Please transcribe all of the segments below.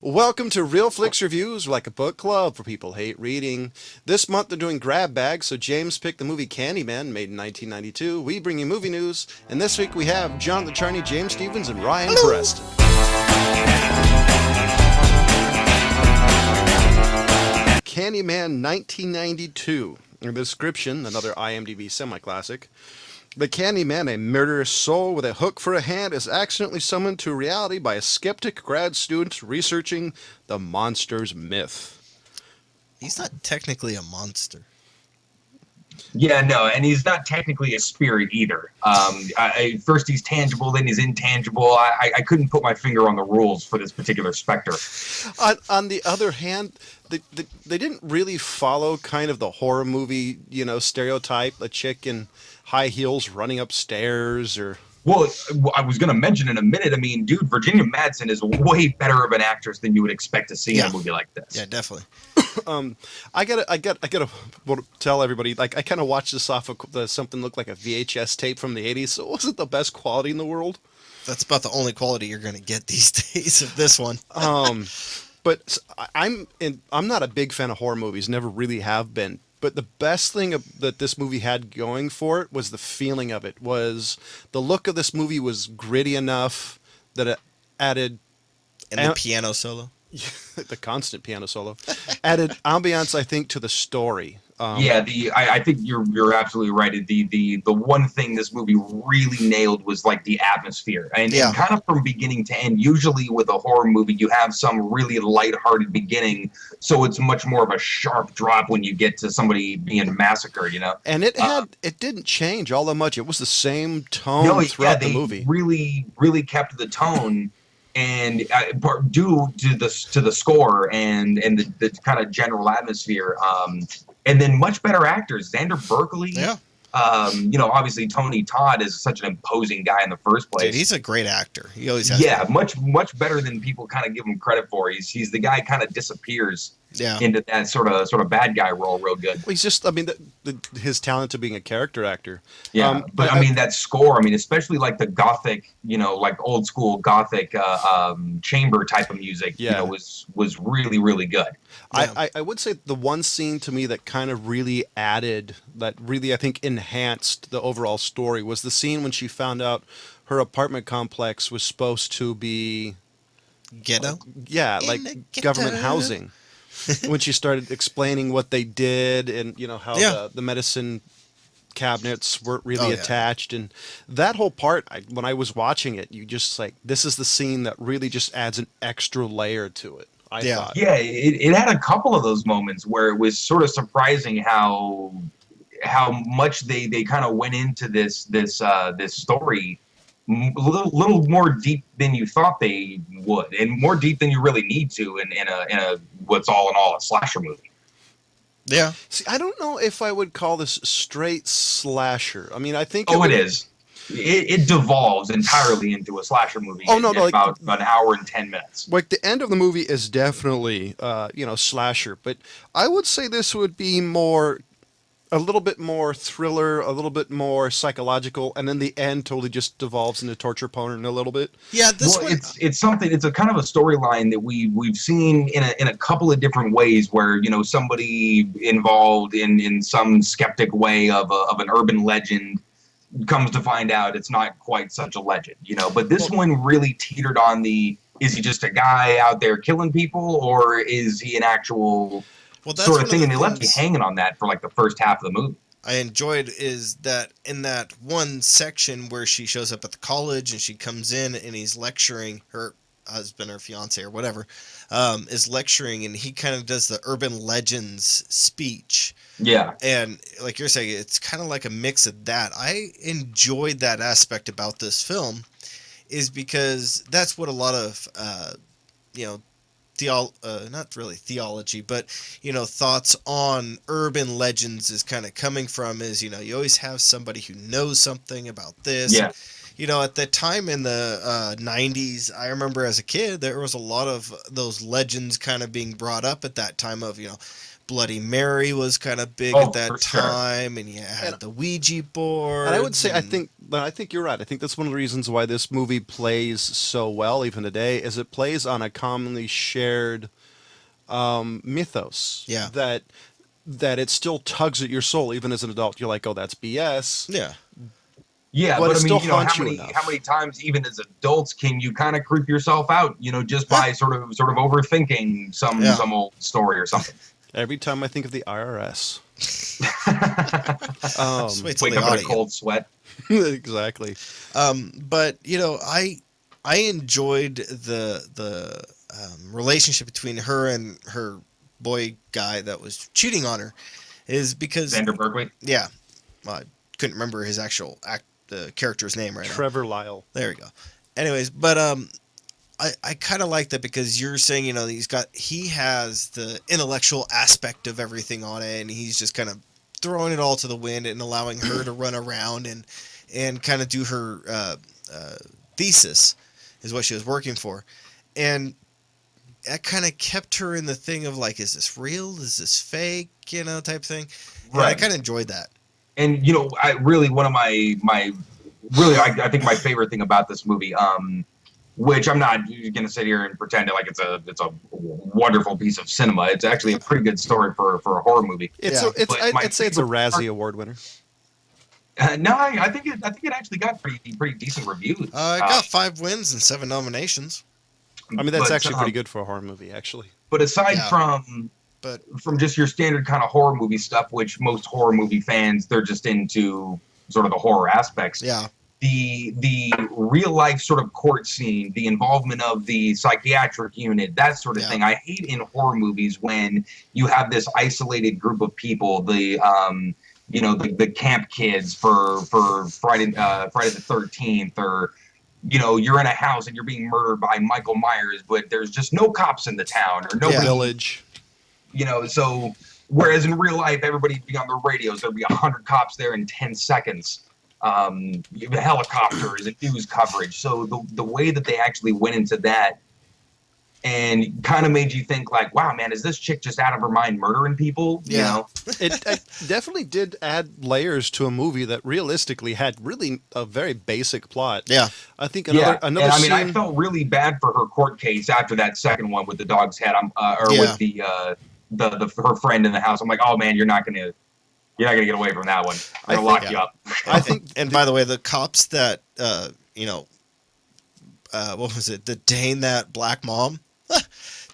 Welcome to Real Flix Reviews, like a book club for people who hate reading. This month they're doing grab bags, so James picked the movie Candyman, made in 1992. We bring you movie news, and this week we have Jonathan Charney, James Stevens, and Ryan Preston. Candyman 1992. The description, another IMDb semi-classic. The Candyman, a murderous soul with a hook for a hand, is accidentally summoned to reality by a skeptic grad student researching the monster's myth. He's not technically a monster. Yeah, no, and he's not technically a spirit either. First he's tangible, then he's intangible. I couldn't put my finger on the rules for this particular specter. On the other hand, they didn't really follow kind of the horror movie, stereotype, a chick in high heels running upstairs or... Well, I was going to mention in a minute, dude, Virginia Madsen is way better of an actress than you would expect to see in a movie like this. Yeah, definitely. I gotta tell everybody, like, I kind of watched this off of something looked like a VHS tape from the 80s, so it wasn't the best quality in the world. That's about the only quality you're going to get these days of this one. But I'm not a big fan of horror movies, never really have been. But the best thing that this movie had going for it was the feeling of it. Was the look of this movie was gritty enough that it added... And the piano solo. The constant piano solo. Added ambiance, I think, to the story. I think you're absolutely right. The one thing this movie really nailed was like the atmosphere, and kind of from beginning to end. Usually with a horror movie, you have some really lighthearted beginning, so it's much more of a sharp drop when you get to somebody being massacred. And it didn't change all that much. It was the same tone throughout the movie. Really kept the tone. And due to the score and the kind of general atmosphere, and then much better actors. Xander Berkeley, obviously Tony Todd is such an imposing guy in the first place. Dude, he's a great actor. He always has. Yeah, much better than people kind of give him credit for. He's the guy kind of disappears into that sort of bad guy role real good. Well, he's just, his talent to being a character actor. Yeah, but that score, especially like the gothic, like old school gothic chamber type of music, was really, really good. Yeah. I would say the one scene to me that kind of really added, that really I think enhanced the overall story, was the scene when she found out her apartment complex was supposed to be ghetto. Government housing. When she started explaining what they did and how the medicine cabinets weren't really attached, and that whole part, when I was watching it, you just like, this is the scene that really just adds an extra layer to it. I thought. Yeah, it had a couple of those moments where it was sort of surprising how much they kind of went into this story a little more deep than you thought they would, and more deep than you really need to in a what's all in all a slasher movie. Yeah. See, I don't know if I would call this straight slasher. I think it is. It devolves entirely into a slasher movie. In about an hour and 10 minutes. Like, the end of the movie is definitely, slasher. But I would say this would be a little bit more thriller, a little bit more psychological, and then the end totally just devolves into torture porn a little bit. Yeah, it's something. It's a kind of a storyline that we've seen in a couple of different ways, where somebody involved in some skeptic way of an urban legend comes to find out it's not quite such a legend, But this one really teetered on is he just a guy out there killing people, or is he an actual sort of thing? And they left me hanging on that for like the first half of the movie. I enjoyed is that in that one section where she shows up at the college and she comes in and he's lecturing, her husband or fiance or whatever, is lecturing, and he kind of does the urban legends speech. Yeah. And like you're saying, it's kind of like a mix of that. I enjoyed that aspect about this film, is because that's what a lot of, not really theology, but, thoughts on urban legends is kind of coming from, is, you always have somebody who knows something about this. Yeah. At the time in the 90s, I remember as a kid, there was a lot of those legends kind of being brought up at that time of, Bloody Mary was kind of big at that time, and you had the Ouija board. And I would say, I think you're right. I think that's one of the reasons why this movie plays so well even today, is it plays on a commonly shared mythos. Yeah. That it still tugs at your soul, even as an adult. You're like, oh, that's BS. Yeah. Yeah, but I mean, how many times, even as adults, can you kind of creep yourself out, just by sort of overthinking some old story or something? Every time I think of the IRS. Wake up in a cold sweat. Exactly. But I enjoyed the relationship between her and her boy guy that was cheating on her, is because Xander Berkeley. Yeah, I couldn't remember his actual the character's name right Trevor now. Lyle. There we go. Anyways, but I kind of like that, because you're saying he has the intellectual aspect of everything on it, and he's just kind of throwing it all to the wind and allowing her to run around and kind of do her thesis, is what she was working for, and that kind of kept her in the thing of like, is this real? Is this fake? Type thing. Right. I kind of enjoyed that. And I really, one of my I think my favorite thing about this movie, which I'm not going to sit here and pretend like it's a wonderful piece of cinema. It's actually a pretty good story for a horror movie. I'd say it's a Razzie Award winner. No, I think it actually got pretty decent reviews. It got 5 wins and 7 nominations. I mean, that's actually pretty good for a horror movie, actually. But aside from just your standard kind of horror movie stuff, which most horror movie fans, they're just into sort of the horror aspects. Yeah. The real life sort of court scene, the involvement of the psychiatric unit, that sort of thing. I hate in horror movies when you have this isolated group of people, the camp kids for Friday the 13th, or you're in a house and you're being murdered by Michael Myers, but there's just no cops in the town or no village. So whereas in real life, everybody'd be on their radios, there'd be 100 cops there in 10 seconds. Helicopters and news coverage. So the way that they actually went into that and kind of made you think like, wow, man, is this chick just out of her mind murdering people? Yeah. It definitely did add layers to a movie that realistically had really a very basic plot. Yeah. I think another scene... I felt really bad for her court case after that second one with the dog's head, with the her friend in the house. I'm like, oh man, you're not gonna get away from that one. I'm gonna lock you up. I think. And by the way, the cops that what was it? Detained that black mom.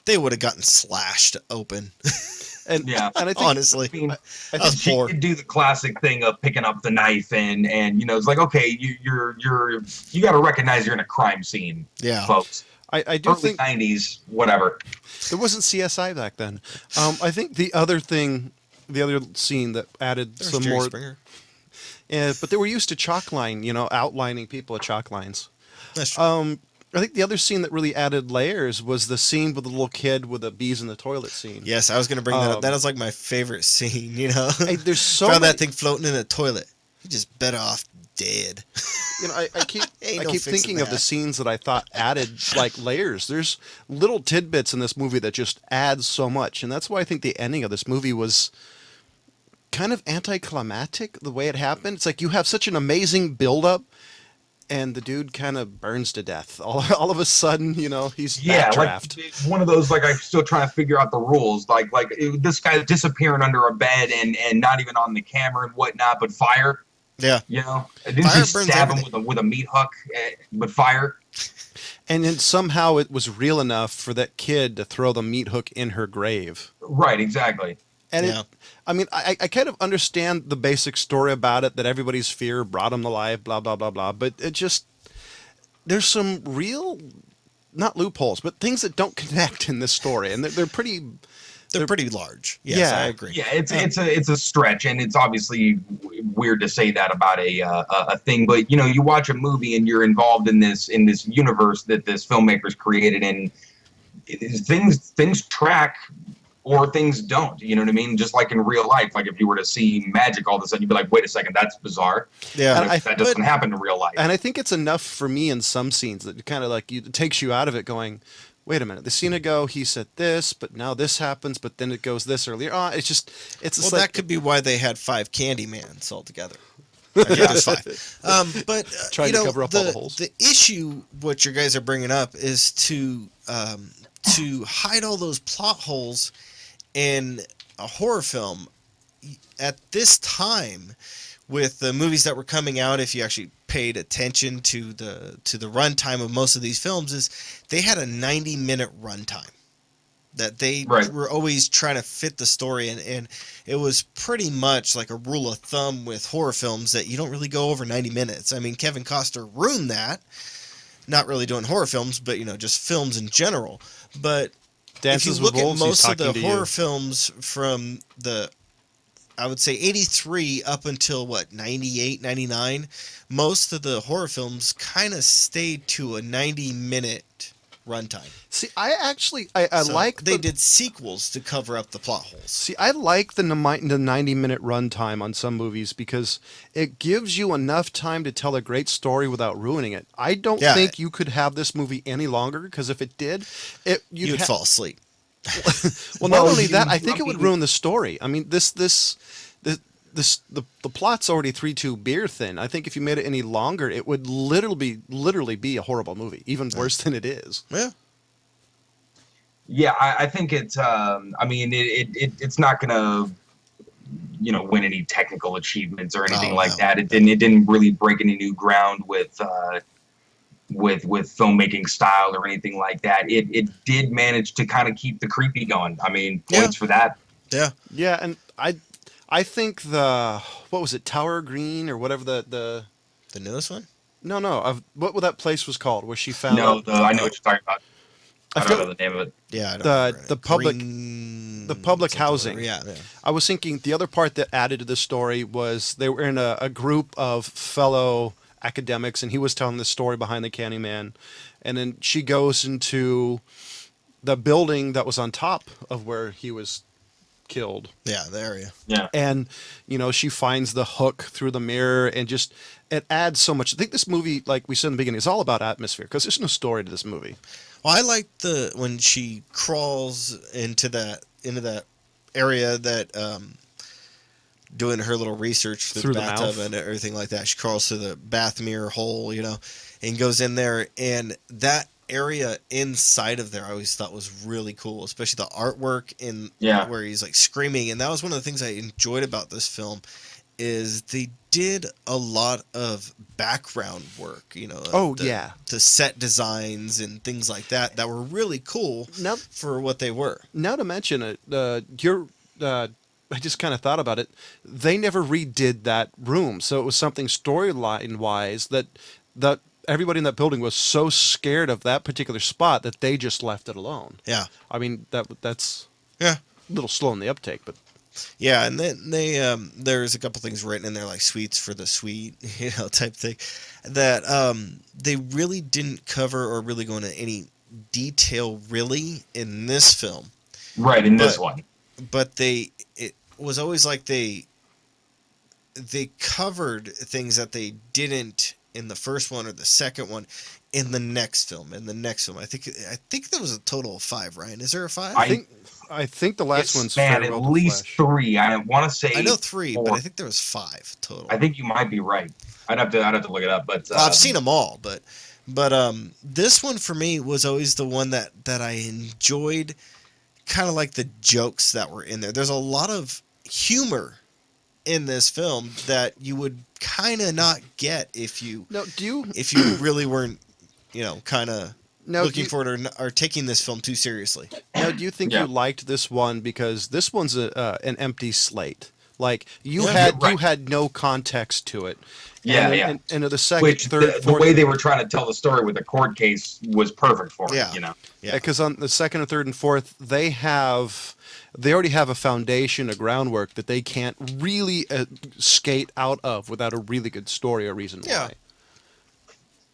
They would have gotten slashed open. And I think, honestly, I think she could do the classic thing of picking up the knife and it's like, okay, you got to recognize you're in a crime scene, folks. I do early think 90s, whatever. There wasn't CSI back then. I think the other scene that added some Jerry more. Springer. Yeah, but they were used to chalk line, outlining people at chalk lines. That's true. I think the other scene that really added layers was the scene with the little kid with the bees in the toilet scene. Yes, I was going to bring that up. That is like my favorite scene, There's so Found that thing floating in a toilet. He just better off dead. I keep thinking of the scenes that I thought added like layers. There's little tidbits in this movie that just add so much, and that's why I think the ending of this movie was kind of anticlimactic the way it happened. It's like you have such an amazing build-up, and the dude kind of burns to death. All of a sudden, he's backdraft. Like one of those, like, I'm still trying to figure out the rules. Like this guy's disappearing under a bed and not even on the camera and whatnot, but fire. Yeah. Didn't he stab him with a meat hook, but fire? And then somehow it was real enough for that kid to throw the meat hook in her grave. Right, exactly. And I kind of understand the basic story about it, that everybody's fear brought him to life, blah, blah, blah, blah. But it just, there's some real, not loopholes, but things that don't connect in this story. And they're pretty... They're pretty large. Yes, I agree. Yeah, it's a stretch, and it's obviously weird to say that about a thing. But you watch a movie and you're involved in this universe that this filmmaker's created, and things track or things don't. You know what I mean? Just like in real life, like if you were to see magic all of a sudden, you'd be like, wait a second, that's bizarre. Yeah, that doesn't happen in real life. And I think it's enough for me in some scenes that kind of like it takes you out of it, going, wait a minute, the scene ago he said this, but now this happens, but then it goes this earlier. It's just well, that could be why they had 5 Candymans altogether. I think there's 5. But trying to cover up all the holes. The issue, what you guys are bringing up, is to hide all those plot holes in a horror film. At this time, with the movies that were coming out, if you actually paid attention to the runtime of most of these films, is they had a 90-minute runtime that they were always trying to fit the story in, and it was pretty much like a rule of thumb with horror films that you don't really go over 90 minutes. I mean, Kevin Costner ruined that, not really doing horror films, but just films in general. But Dances if you look with Wolves, at most of the horror you. films from I would say 83 up until 98, 99, most of the horror films kind of stayed to a 90-minute runtime. See, I like they did sequels to cover up the plot holes. See, I like the 90-minute runtime on some movies because it gives you enough time to tell a great story without ruining it. I don't think you could have this movie any longer, because if it did, you'd fall asleep. Well, not only that, I think it would ruin the story. I mean, the plot's already 3-2 beer thin. I think if you made it any longer, it would literally be a horrible movie, even worse than it is. Yeah. Yeah, I think it's. I mean, it's not gonna, win any technical achievements or anything that. It didn't really break any new ground with filmmaking style or anything like that. It did manage to kind of keep the creepy going. I mean, points for that. Yeah. Yeah, and I think what was it, Tower Green or whatever the newest one? No. What that place was called where she found. No, I know what you're talking about. I don't know the name of it. Yeah, I don't the public housing. Yeah. I was thinking the other part that added to the story was they were in a group of fellow academics, and he was telling the story behind the Candyman, and then she goes into the building that was on top of where he was killed. Yeah, the area. Yeah. And, she finds the hook through the mirror, and just, it adds so much. I think this movie, like we said in the beginning, is all about atmosphere, because there's no story to this movie. Well, I like when she crawls into that area that, doing her little research through the bathtub and everything like that. She crawls through the bath mirror hole, and goes in there, and that area inside of there I always thought was really cool, especially the artwork where he's like screaming. And that was one of the things I enjoyed about this film, is they did a lot of background work, the set designs and things like that were really cool for what they were. Now to mention it, I just kind of thought about it. They never redid that room, so it was something storyline wise that everybody in that building was so scared of that particular spot that they just left it alone. Yeah. I mean, that's a little slow in the uptake, but yeah, and then they there's a couple things written in there, like sweets for the sweet, type thing, that they really didn't cover or really go into any detail really in this film. Right, in this one. But it was always like they covered things that they didn't in the first one or the second one in the next film. I think there was a total of 5, Ryan. Is there a 5? I think the last one's at least 3. I want to say I know 3, 4. But I think there was 5 total. I think you might be right. I'd have to look it up, but I've seen them all, but this one for me was always the one that I enjoyed, kind of like the jokes that were in there. There's a lot of humor in this film that you would kind of not get if you really weren't, kind of looking forward or taking this film too seriously. Now, do you think you liked this one because this one's an empty slate? Like you had no context to it. And the second, third, fourth, the way they were trying to tell the story with the court case was perfect for it. Yeah, because on the second, or third, and fourth, they already have a foundation, a groundwork that they can't really skate out of without a really good story or reason why.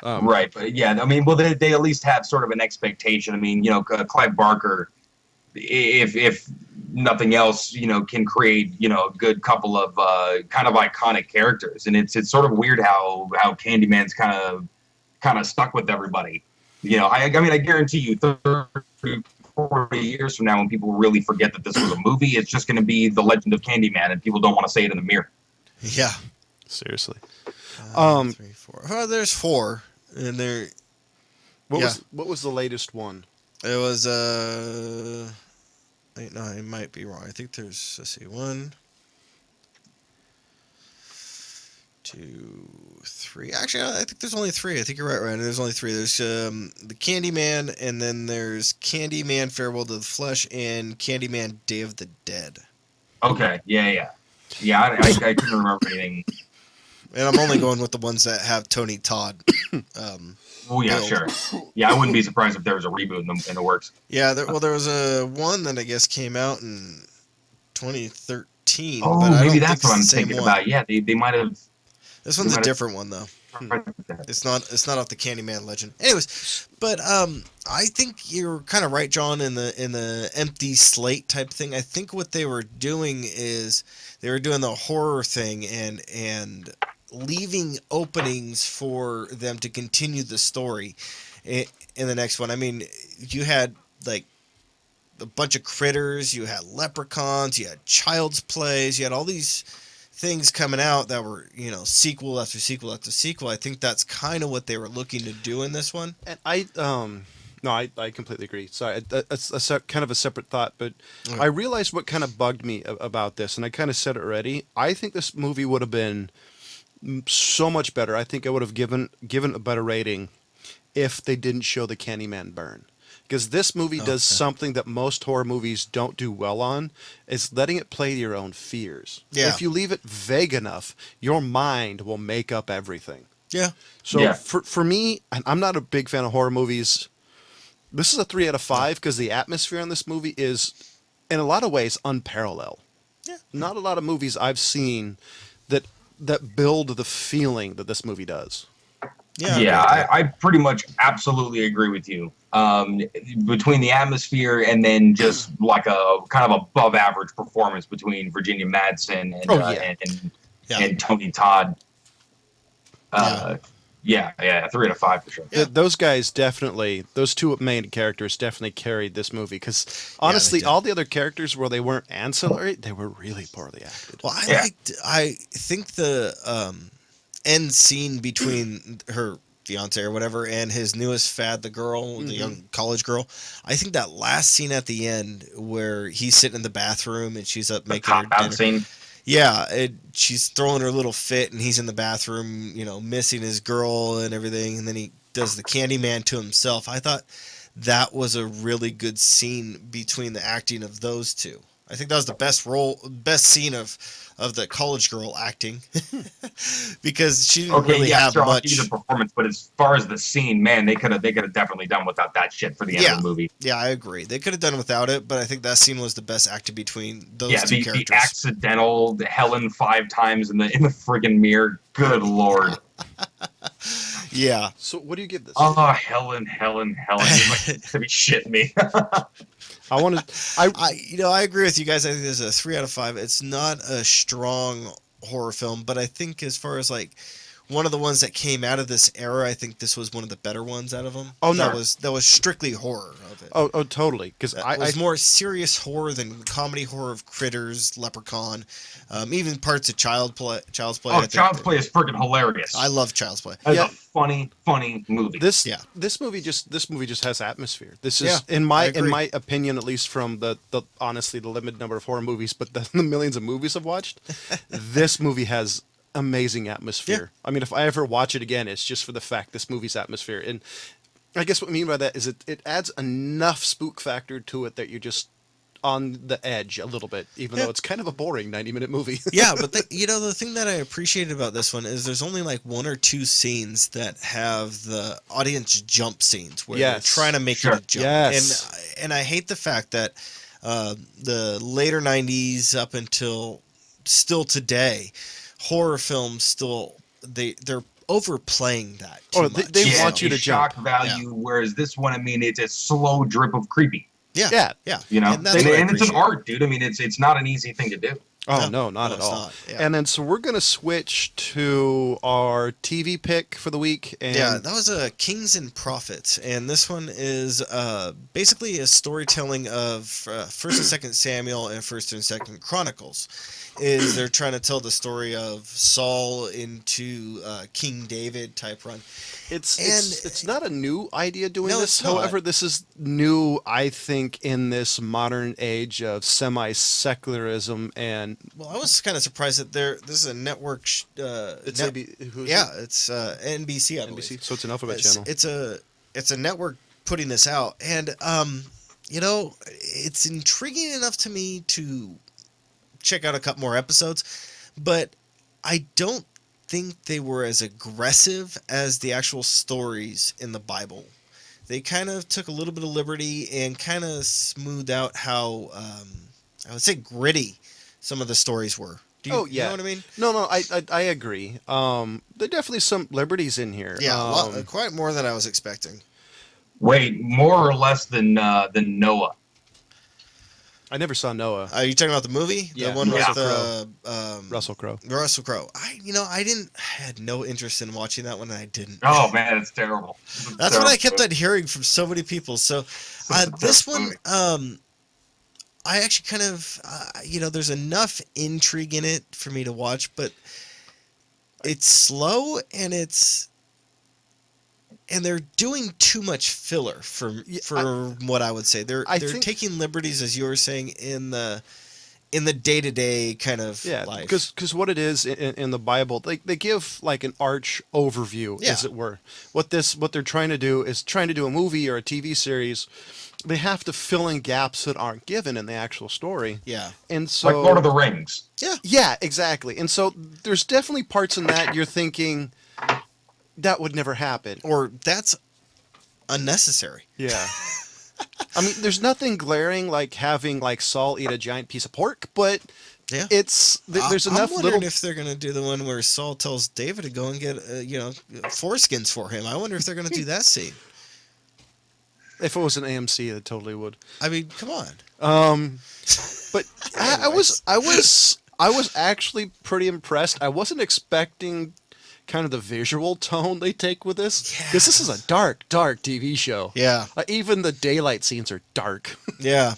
Right, but I mean, well, they at least have sort of an expectation. I mean, Clive Barker, if nothing else, can create, a good couple of kind of iconic characters, and it's sort of weird how Candyman's kind of stuck with everybody. You know, I mean, I guarantee you 30, 40 years from now, when people really forget that this was a movie, it's just going to be The Legend of Candyman, and people don't want to say it in the mirror. Yeah. Seriously. 3, 4. Oh, there's 4, and there. What was the latest one? It was no, I might be wrong. I think there's, let's see, 1, 2, 3. Actually, I think there's only 3. I think you're right, Ryan. There's only 3. There's the Candyman, and then there's Candyman Farewell to the Flesh and Candyman Day of the Dead. Okay, yeah. I couldn't remember anything. And I'm only going with the ones that have Tony Todd. Oh yeah, sure. Yeah, I wouldn't be surprised if there was a reboot in the works. Yeah, there was a one that I guess came out in 2013. Oh, but I maybe don't that's think what I'm it's the same thinking one. about. Yeah, they might have. This one's a different one though. It's not off the Candyman legend. Anyways, but I think you're kind of right, John, in the empty slate type thing. I think what they were doing is they were doing the horror thing and leaving openings for them to continue the story in the next one. I mean, you had like a bunch of critters, you had leprechauns, you had child's plays, you had all these things coming out that were, sequel after sequel after sequel. I think that's kind of what they were looking to do in this one. And I completely agree. Sorry, it's kind of a separate thought, but I realized what kind of bugged me about this, and I kind of said it already. I think this movie would have been so much better. I think I would have given a better rating if they didn't show the Candyman burn. Because this movie does something that most horror movies don't do well on, is letting it play to your own fears. Yeah. If you leave it vague enough, your mind will make up everything. Yeah. So for me, and I'm not a big fan of horror movies, this is a 3 out of 5 because the atmosphere in this movie is, in a lot of ways, unparalleled. Yeah. Not a lot of movies I've seen that build the feeling that this movie does. Yeah, I pretty much absolutely agree with you. Between the atmosphere and then just like a kind of above average performance between Virginia Madsen and Tony Todd. 3 out of 5 for sure. Yeah. Those guys definitely, those two main characters definitely carried this movie because honestly, all the other characters where they weren't ancillary, they were really poorly acted. Well, I think the end scene between her fiance or whatever and his newest fad, the girl, the young college girl, I think that last scene at the end where he's sitting in the bathroom and she's up making her dinner. Scene. Yeah, she's throwing her little fit and he's in the bathroom, missing his girl and everything, and then he does the Candyman to himself. I thought that was a really good scene between the acting of those two. I think that was the best scene of the college girl acting because she didn't really have much. The performance, but as far as the scene, man, they could have definitely done without that shit for the end of the movie. Yeah, I agree. They could have done without it, but I think that scene was the best acted between those two characters. The accidental Helen 5 times in the friggin' mirror. Good Lord. Yeah. So what do you give this? Oh, Helen. You must be shitting me. I agree with you guys. I think this is a 3 out of 5. It's not a strong horror film, but I think as far as like one of the ones that came out of this era, I think this was one of the better ones out of them. Oh no, that was strictly horror of it. Oh, totally. Because I was more serious horror than comedy horror of Critters, Leprechaun, even parts of Child's Play. Child's Play is freaking hilarious. I love Child's Play. It's a funny movie. This movie just has atmosphere. This is in my opinion, at least from the honestly the limited number of horror movies, but the millions of movies I've watched, this movie has amazing atmosphere. I mean, if I ever watch it again, it's just for the fact this movie's atmosphere. And I guess what I mean by that is it adds enough spook factor to it that you're just on the edge a little bit, even though it's kind of a boring 90-minute movie. Yeah, but the thing that I appreciated about this one is there's only like 1 or 2 scenes that have the audience jump scenes where they're trying to make it a jump. Yes. And I hate the fact that the later 90s up until still today, horror films they're overplaying that too much. They want you to jump. Shock value, whereas this one, I mean, it's a slow drip of creepy. Yeah. And it's an art, dude. I mean, it's not an easy thing to do. Oh, no, not at it's all. not. Yeah. And then so we're going to switch to our TV pick for the week. And Yeah, that was Kings and Prophets, and this one is basically a storytelling of First and Second Samuel and First and Second Chronicles. Is they're trying to tell the story of Saul into King David type run. It's not a new idea doing No, this. it's not. However, this is new, I think, in this modern age of semi-secularism and. Well, I was kind of surprised that this is a network. It's who's yeah, it's NBC, I believe. NBC, so it's an alphabet It's, channel. it's a network putting this out, and it's intriguing enough to me to check out a couple more episodes, but I don't think they were as aggressive as the actual stories in the Bible. They kind of took a little bit of liberty and kind of smoothed out how I would say gritty some of the stories were. You know what I mean? No, I agree. There are definitely some liberties in here. Yeah, quite more than I was expecting. Wait, more or less than Noah? I never saw Noah. Are you talking about the movie? Yeah, The one with Russell Crowe. Russell Crowe. I had no interest in watching that one, and I didn't. Oh man, it's terrible. That's what I kept on hearing from so many people. So this one, I actually kind of, there's enough intrigue in it for me to watch, but it's slow and they're doing too much filler for what I would say. They're taking liberties, as you were saying, in the day-to-day kind of life. Because what it is in the Bible, they give like an arch overview, as it were. What they're trying to do is trying to do a movie or a TV series. They have to fill in gaps that aren't given in the actual story. Yeah. And so, like Lord of the Rings. Yeah. Yeah, exactly. And so there's definitely parts in that you're thinking that would never happen. Or that's unnecessary. Yeah. I mean, there's nothing glaring like having like Saul eat a giant piece of pork, but there's enough. I'm wondering if they're gonna do the one where Saul tells David to go and get foreskins for him. I wonder if they're gonna do that scene. If it was an AMC, it totally would. I mean, come on. But I was actually pretty impressed. I wasn't expecting kind of the visual tone they take with this, because this is a dark TV show. Yeah. Even the daylight scenes are dark. Yeah.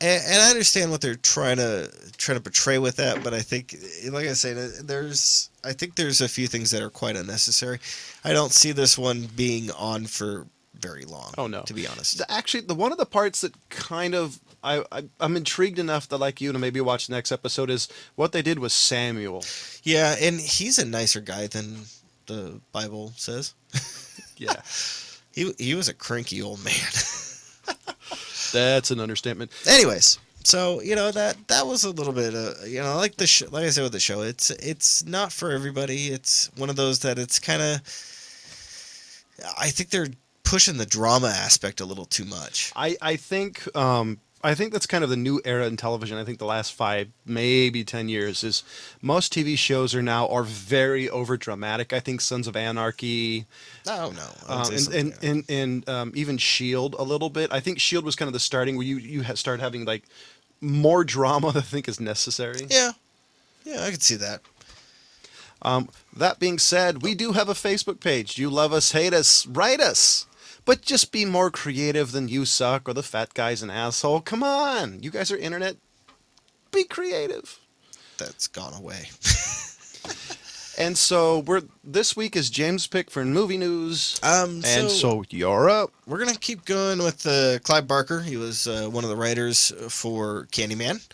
And I understand what they're trying to portray with that, but I think, like I said, there's a few things that are quite unnecessary. I don't see this one being on for very long. Oh no, to be honest. Actually, the one of the parts that kind of I'm intrigued enough that like you to maybe watch the next episode is what they did with Samuel. Yeah, and he's a nicer guy than the Bible says. Yeah, he was a cranky old man. That's an understatement. Anyways, so that was a little bit like like I said with the show, it's not for everybody. It's one of those that it's kind of, I think they're pushing the drama aspect a little too much. I think that's kind of the new era in television. I think the last 5, maybe 10 years is most TV shows are very over dramatic. I think Sons of Anarchy. Oh no. And even Shield a little bit. I think Shield was kind of the starting where you start having like more drama that I think is necessary. Yeah, I could see that. That being said, we do have a Facebook page. You love us, hate us, write us. But just be more creative than you suck or the fat guy's an asshole. Come on. You guys are internet. Be creative. That's gone away. And so this week is James' pick for movie news. So you're up. We're going to keep going with Clive Barker. He was one of the writers for Candyman.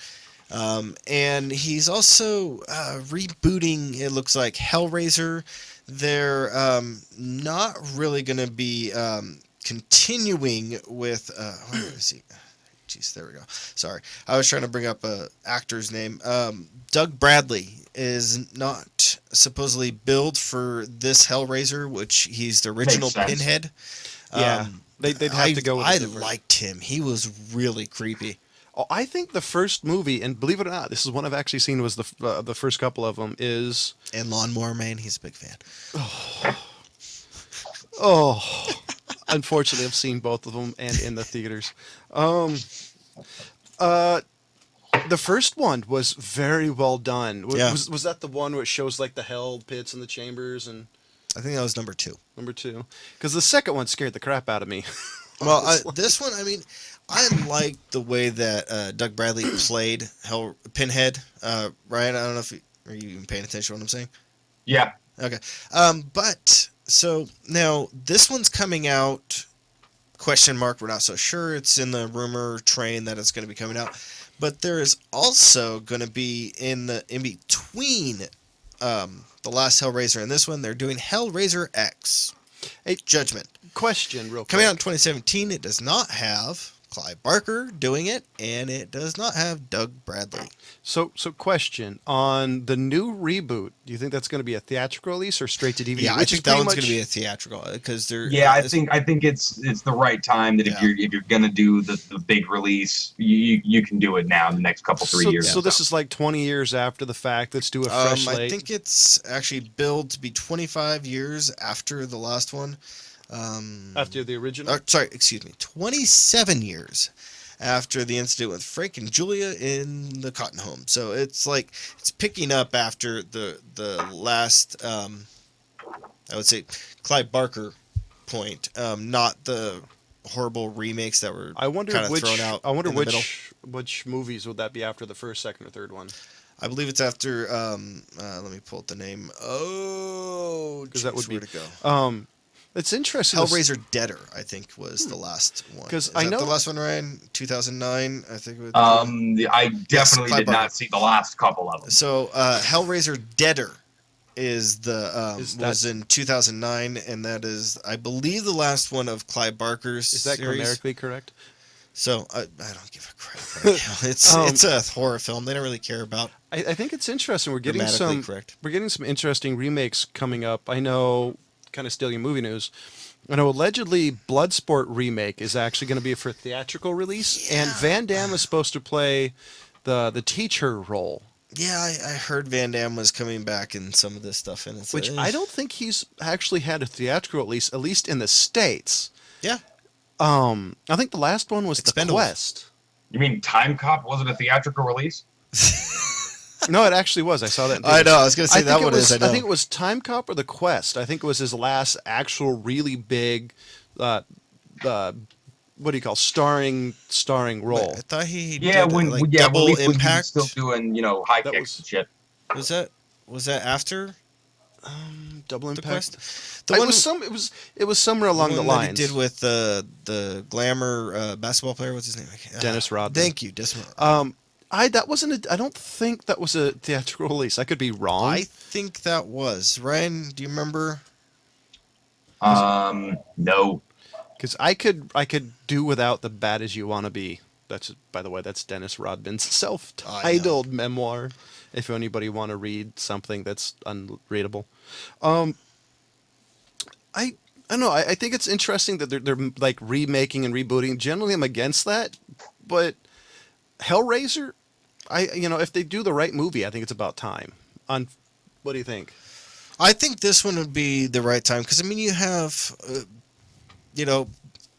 And he's also rebooting, it looks like, Hellraiser. They're not really going to be continuing with... where is he? Jeez, there we go. Sorry. I was trying to bring up an actor's name. Doug Bradley is not supposedly billed for this Hellraiser, which he's the original Pinhead. Yeah, they'd have to go with I liked him. He was really creepy. Oh, I think the first movie, and believe it or not, this is one I've actually seen, was the first couple of them, is... And Lawnmower Man, he's a big fan. Oh. Unfortunately, I've seen both of them and in the theaters. The first one was very well done. Yeah. Was that the one where it shows like the hell pits and the chambers and I think that was number 2. number 2? Because the second one scared the crap out of me. Well, this one, I mean, I liked the way that Doug Bradley played Pinhead. Ryan, I don't know if are you even paying attention to what I'm saying? Yeah. Okay. But so now this one's coming out. Question mark. We're not so sure. It's in the rumor train that it's going to be coming out. But there is also going to be in between the last Hellraiser and this one, they're doing Hellraiser X. Hey, Judgment. Question, real quick. Coming out in 2017, it does not have Clive Barker doing it, and it does not have Doug Bradley. So question on the new reboot. Do you think that's going to be a theatrical release or straight to DVD? Yeah, I think that one's going to be a theatrical because they're. Yeah, I think it's the right time that if you're going to do the big release, you can do it now in the next couple 3 years. So this is like 20 years after the fact. Let's do a fresh slate. I think it's actually billed to be 25 years after the last one. After the original? Sorry, excuse me. 27 years after the incident with Frank and Julia in the Cotton Home. So it's like it's picking up after the last I would say Clive Barker point, not the horrible remakes that were kind of thrown out. I wonder which movies would that be after the first, second, or third one? I believe it's after let me pull up the name. Oh, because that would be where to go. It's interesting. Hellraiser Deader, I think, was the last one. Because I know the last one, Ryan, 2009. I think. I definitely did not see the last couple of them. So Hellraiser Deader is was in 2009, and that is, I believe, the last one of Clive Barker's. Is that series. Numerically correct? So I don't give a crap right now. It's a horror film. They don't really care about. I think it's interesting. We're getting some interesting remakes coming up. I know. Kind of stealing movie news. I know allegedly Bloodsport remake is actually going to be for theatrical release, and Van Damme is supposed to play the teacher role. Yeah, I heard Van Damme was coming back in some of this stuff, and which I don't think he's actually had a theatrical release, at least in the States. Yeah. I think the last one was The Quest. You mean Time Cop wasn't a theatrical release? No, it actually was. I saw that. I know. I was going to say that one is. I think it was Time Cop or The Quest. I think it was his last actual really big, what do you call starring role? I thought he did Double Impact. Still doing high kicks and shit. Was that after? Double Impact. It was somewhere along the lines. That he did with the glamour basketball player. What's his name? Dennis Rodman. Thank you, Dennis Rodman. I don't think that was a theatrical release. I could be wrong. I think that was. Ryan, do you remember? No. Because I could do without The Bad As You Wanna Be. That's, by the way, that's Dennis Rodman's self-titled memoir. If anybody want to read something that's unreadable, I don't know. I think it's interesting that they're like remaking and rebooting. Generally, I'm against that, but Hellraiser, if they do the right movie, I think it's about time. What do you think? I think this one would be the right time because you have,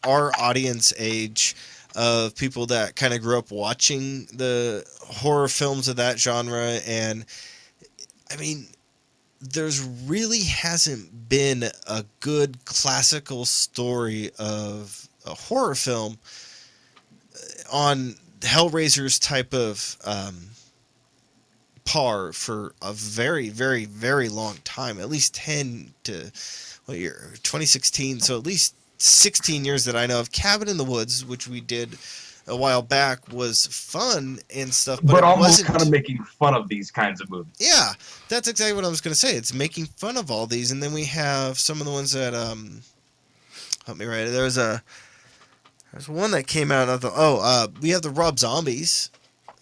our audience age of people that kind of grew up watching the horror films of that genre, and there's really hasn't been a good classical story of a horror film on Hellraiser's type of par for a very, very, very long time, at least 10 to 2016, so at least 16 years that I know of. Cabin in the Woods, which we did a while back, was fun and stuff, but almost kind of making fun of these kinds of movies. Yeah, that's exactly what I was going to say. It's making fun of all these, and then we have some of the ones that help me right. There's one that came out of we have the Rob Zombies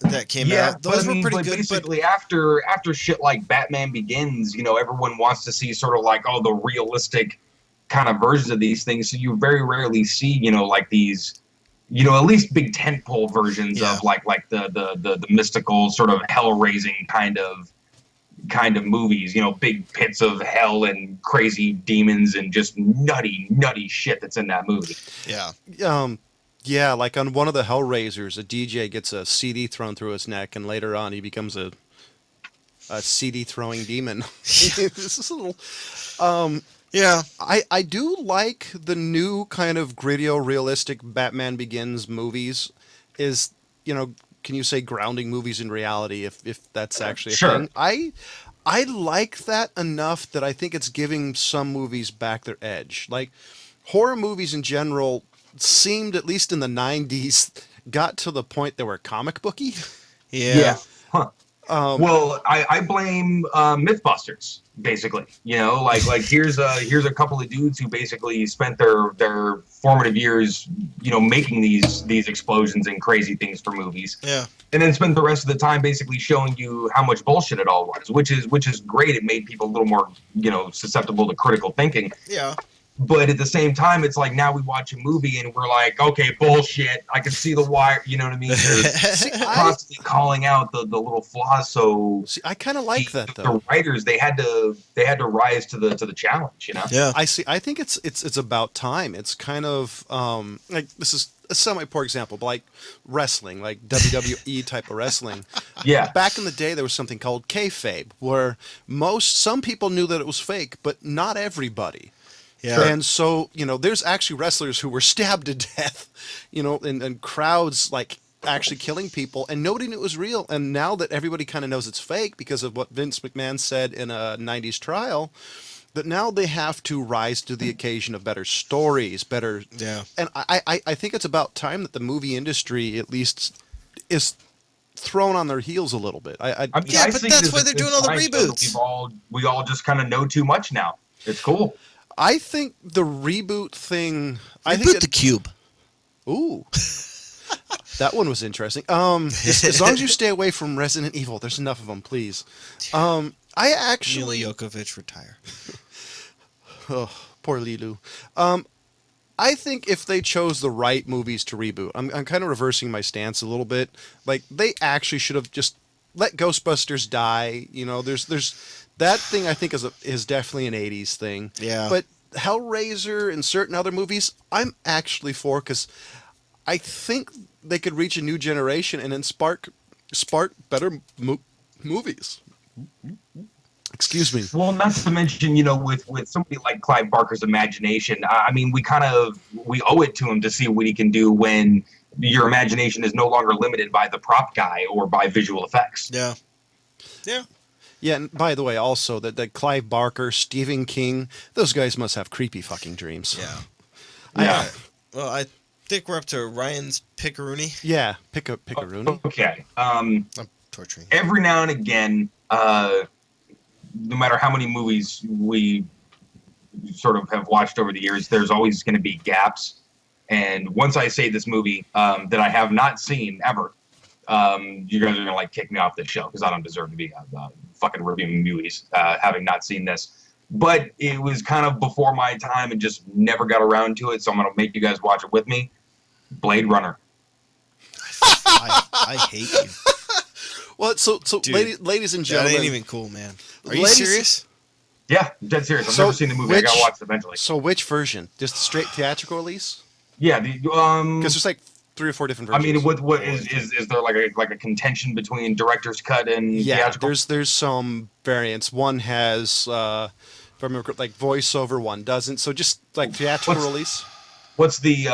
that came out. Those were pretty good. Basically, after shit like Batman Begins, everyone wants to see sort of like the realistic kind of versions of these things. So you very rarely see, like these, at least big tentpole versions of like the mystical sort of hell-raising kind of movies. Big pits of hell and crazy demons and just nutty shit that's in that movie. Yeah. Yeah, like on one of the Hellraisers, a DJ gets a CD thrown through his neck, and later on he becomes a CD throwing demon. This is a little. Yeah. I do like the new kind of grittier, realistic Batman Begins movies. Is, can you say grounding movies in reality if that's actually a Sure. thing? I like that enough that I think it's giving some movies back their edge. Like horror movies in general seemed, at least in the 90s, got to the point they were comic booky. Yeah. Huh. Well, I blame Mythbusters, basically. Like here's a couple of dudes who basically spent their formative years, making these explosions and crazy things for movies. Yeah. And then spent the rest of the time basically showing you how much bullshit it all was, which is great. It made people a little more, susceptible to critical thinking. Yeah. But at the same time, it's like now we watch a movie and we're like, okay, bullshit. I can see the wire. You know what I mean? They're constantly calling out the little flaws. So See, I kind of like that though. The writers, they had to rise to the challenge. Yeah. I see. I think it's about time. It's kind of like, this is a semi-poor example, but like wrestling, like WWE type of wrestling. Yeah. Back in the day, there was something called kayfabe, where some people knew that it was fake, but not everybody. Yeah. And so, there's actually wrestlers who were stabbed to death, and crowds like actually killing people, and nobody knew it was real. And now that everybody kind of knows it's fake because of what Vince McMahon said in a 90s trial, that now they have to rise to the occasion of better stories, better. Yeah. And I think it's about time that the movie industry at least is thrown on their heels a little bit. Yeah, but that's why they're doing all the reboots. We all just kind of know too much now. It's cool. I think the reboot thing. Reboot the Cube. Ooh, that one was interesting. As long as you stay away from Resident Evil, there's enough of them, please. I actually. Mila Jokovic, retire. Oh, poor Lilu. I think if they chose the right movies to reboot, I'm kind of reversing my stance a little bit. Like, they actually should have just let Ghostbusters die. There's that thing, I think is definitely an 80s thing. Yeah. But Hellraiser and certain other movies, I'm actually for, because I think they could reach a new generation and then spark better movies. Excuse me. Well, not to mention, with somebody like Clive Barker's imagination, I mean, we owe it to him to see what he can do when your imagination is no longer limited by the prop guy or by visual effects. Yeah. Yeah. Yeah, and by the way, also, that Clive Barker, Stephen King, those guys must have creepy fucking dreams. Yeah. Yeah. Well, I think we're up to Ryan's Pickaroony. Yeah, Pickaroony. Okay. I'm torturing. Every now and again, no matter how many movies we sort of have watched over the years, there's always going to be gaps. And once I say this movie that I have not seen ever, you guys are gonna kick me off this show because I don't deserve to be fucking reviewing movies, having not seen this. But it was kind of before my time and just never got around to it, so I'm gonna make you guys watch it with me. Blade Runner. I hate you. Well, so Dude, ladies and gentlemen, that ain't even cool, man. Are you serious? Yeah, I'm dead serious. I've never seen the movie. I gotta watch it eventually. So which version? Just the straight theatrical release? Yeah, because there's like 3 or 4 different versions. I mean, what is there like a contention between director's cut and theatrical? There's some variants. One has, if I remember, like voiceover. One doesn't. So just like theatrical release. What's the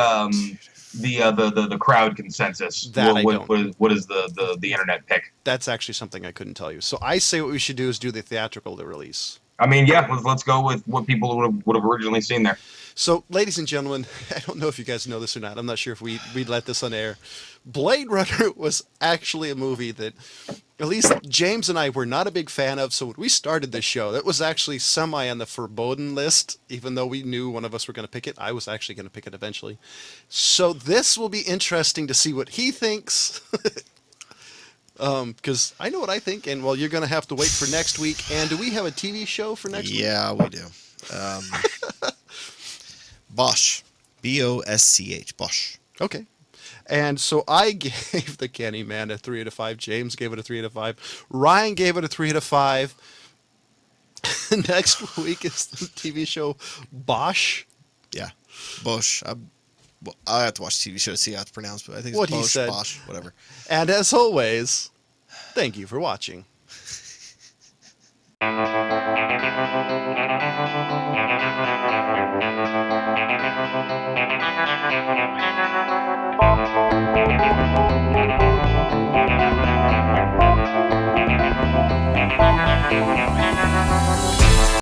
crowd consensus? What is the internet pick? That's actually something I couldn't tell you. So I say what we should do is do the theatrical release. I mean, yeah, let's go with what people would have originally seen there. So, ladies and gentlemen, I don't know if you guys know this or not. I'm not sure if we let this on air. Blade Runner was actually a movie that at least James and I were not a big fan of. So when we started this show, that was actually semi on the forbidden list, even though we knew one of us were going to pick it. I was actually going to pick it eventually. So this will be interesting to see what he thinks. Because I know what I think, and well, you're going to have to wait for next week. And do we have a TV show for next week? Yeah, we do. Bosch. B-O-S-C-H. Bosch. Okay. And so I gave the Candyman a 3 out of 5. James gave it a 3 out of 5. Ryan gave it a 3 out of 5. Next week is the TV show Bosch. Yeah. Bosch. Well, I'll have to watch the TV show to see how it's pronounced, but I think it's What he Bosch, said. Bosch, whatever. And as always, thank you for watching.